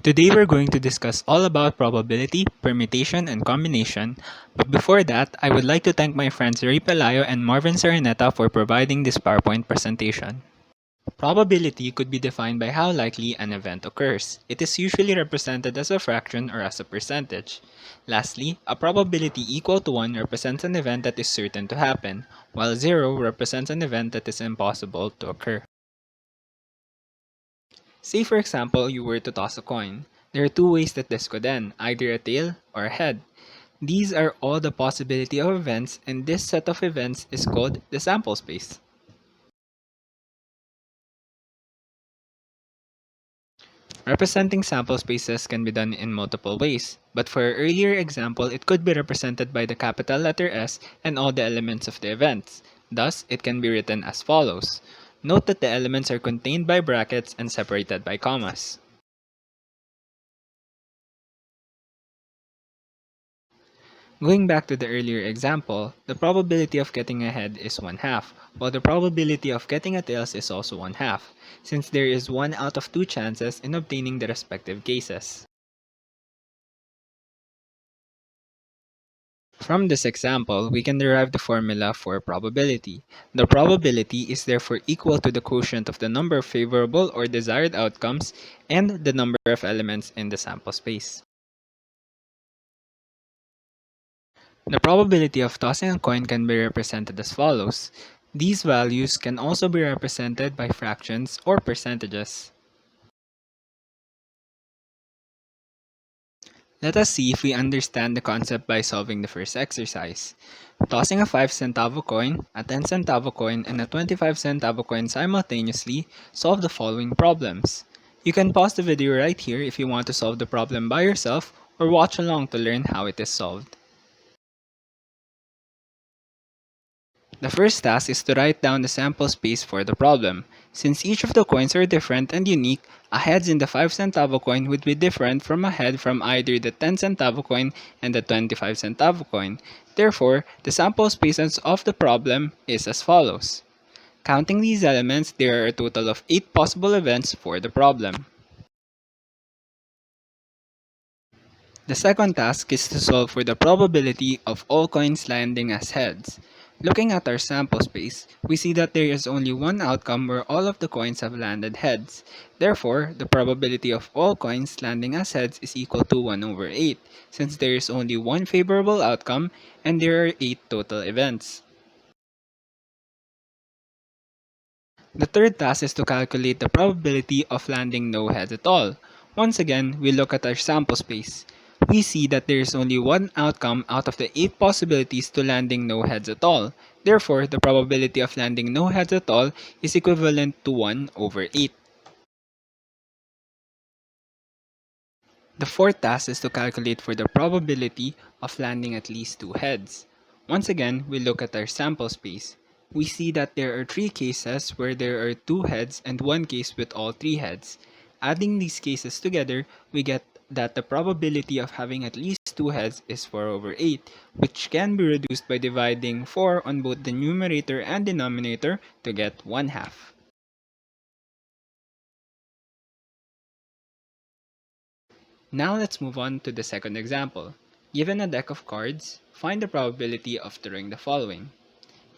Today we're going to discuss all about probability, permutation, and combination, but before that, I would like to thank my friends Ray Pelayo and Marvin Sereneta for providing this PowerPoint presentation. Probability could be defined by how likely an event occurs. It is usually represented as a fraction or as a percentage. Lastly, a probability equal to 1 represents an event that is certain to happen, while 0 represents an event that is impossible to occur. Say for example, you were to toss a coin. There are two ways that this could end, either a tail or a head. These are all the possibility of events, and this set of events is called the sample space. Representing sample spaces can be done in multiple ways, but for our earlier example, it could be represented by the capital letter S and all the elements of the events. Thus, it can be written as follows. Note that the elements are contained by brackets and separated by commas. Going back to the earlier example, the probability of getting a head is 1/2, while the probability of getting a tails is also 1/2, since there is 1 out of 2 chances in obtaining the respective cases. From this example, we can derive the formula for probability. The probability is therefore equal to the quotient of the number of favorable or desired outcomes and the number of elements in the sample space. The probability of tossing a coin can be represented as follows. These values can also be represented by fractions or percentages. Let us see if we understand the concept by solving the first exercise. Tossing a 5 centavo coin, a 10 centavo coin, and a 25 centavo coin simultaneously, solve the following problems. You can pause the video right here if you want to solve the problem by yourself or watch along to learn how it is solved. The first task is to write down the sample space for the problem. Since each of the coins are different and unique, a heads in the 5 centavo coin would be different from a head from either the 10 centavo coin and the 25 centavo coin. Therefore, the sample spaces of the problem is as follows. Counting these elements, there are a total of 8 possible events for the problem. The second task is to solve for the probability of all coins landing as heads. Looking at our sample space, we see that there is only one outcome where all of the coins have landed heads. Therefore, the probability of all coins landing as heads is equal to 1 over 8, since there is only one favorable outcome and there are 8 total events. The third task is to calculate the probability of landing no heads at all. Once again, we look at our sample space. We see that there is only one outcome out of the 8 possibilities to landing no heads at all. Therefore, the probability of landing no heads at all is equivalent to 1 over 8. The fourth task is to calculate for the probability of landing at least 2 heads. Once again, we look at our sample space. We see that there are 3 cases where there are 2 heads and 1 case with all 3 heads. Adding these cases together, we get that the probability of having at least 2 heads is 4 over 8, which can be reduced by dividing 4 on both the numerator and denominator to get 1/2. Now let's move on to the second example. Given a deck of cards, find the probability of drawing the following.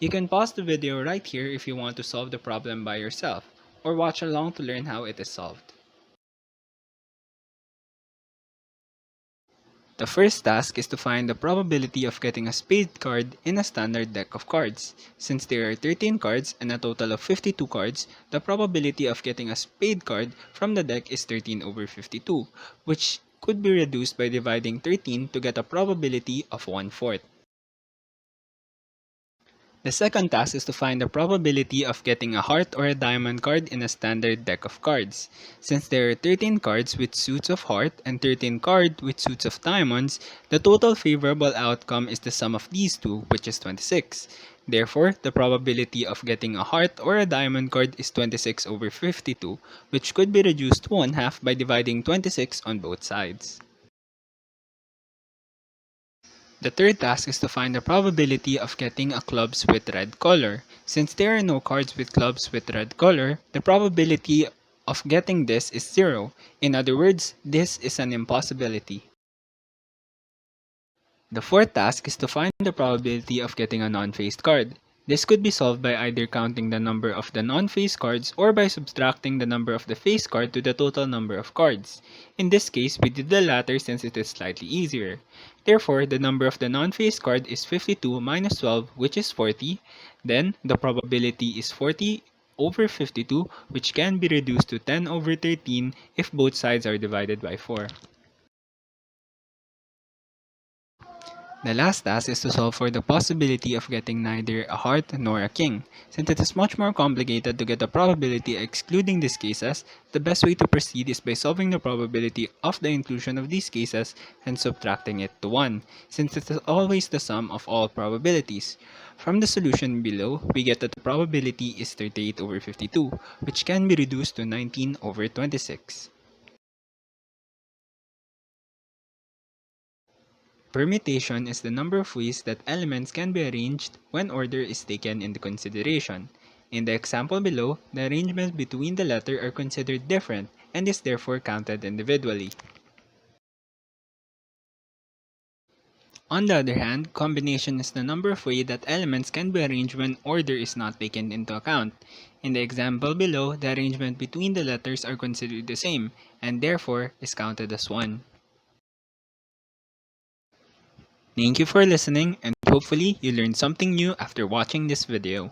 You can pause the video right here if you want to solve the problem by yourself, or watch along to learn how it is solved. The first task is to find the probability of getting a spade card in a standard deck of cards. Since there are 13 cards and a total of 52 cards, the probability of getting a spade card from the deck is 13 over 52, which could be reduced by dividing 13 to get a probability of 1/4. The second task is to find the probability of getting a heart or a diamond card in a standard deck of cards. Since there are 13 cards with suits of heart and 13 cards with suits of diamonds, the total favorable outcome is the sum of these two, which is 26. Therefore, the probability of getting a heart or a diamond card is 26 over 52, which could be reduced to 1/2 by dividing 26 on both sides. The third task is to find the probability of getting a clubs with red color. Since there are no cards with clubs with red color, the probability of getting this is 0. In other words, this is an impossibility. The fourth task is to find the probability of getting a non-faced card. This could be solved by either counting the number of the non-faced cards or by subtracting the number of the faced card to the total number of cards. In this case, we did the latter since it is slightly easier. Therefore, the number of the non-faced card is 52 minus 12, which is 40. Then, the probability is 40 over 52, which can be reduced to 10 over 13 if both sides are divided by 4. The last task is to solve for the possibility of getting neither a heart nor a king. Since it is much more complicated to get the probability excluding these cases, the best way to proceed is by solving the probability of the inclusion of these cases and subtracting it to 1, since it is always the sum of all probabilities. From the solution below, we get that the probability is 38 over 52, which can be reduced to 19 over 26. Permutation is the number of ways that elements can be arranged when order is taken into consideration. In the example below, the arrangements between the letters are considered different and is therefore counted individually. On the other hand, combination is the number of ways that elements can be arranged when order is not taken into account. In the example below, the arrangement between the letters are considered the same and therefore is counted as 1. Thank you for listening, and hopefully you learned something new after watching this video.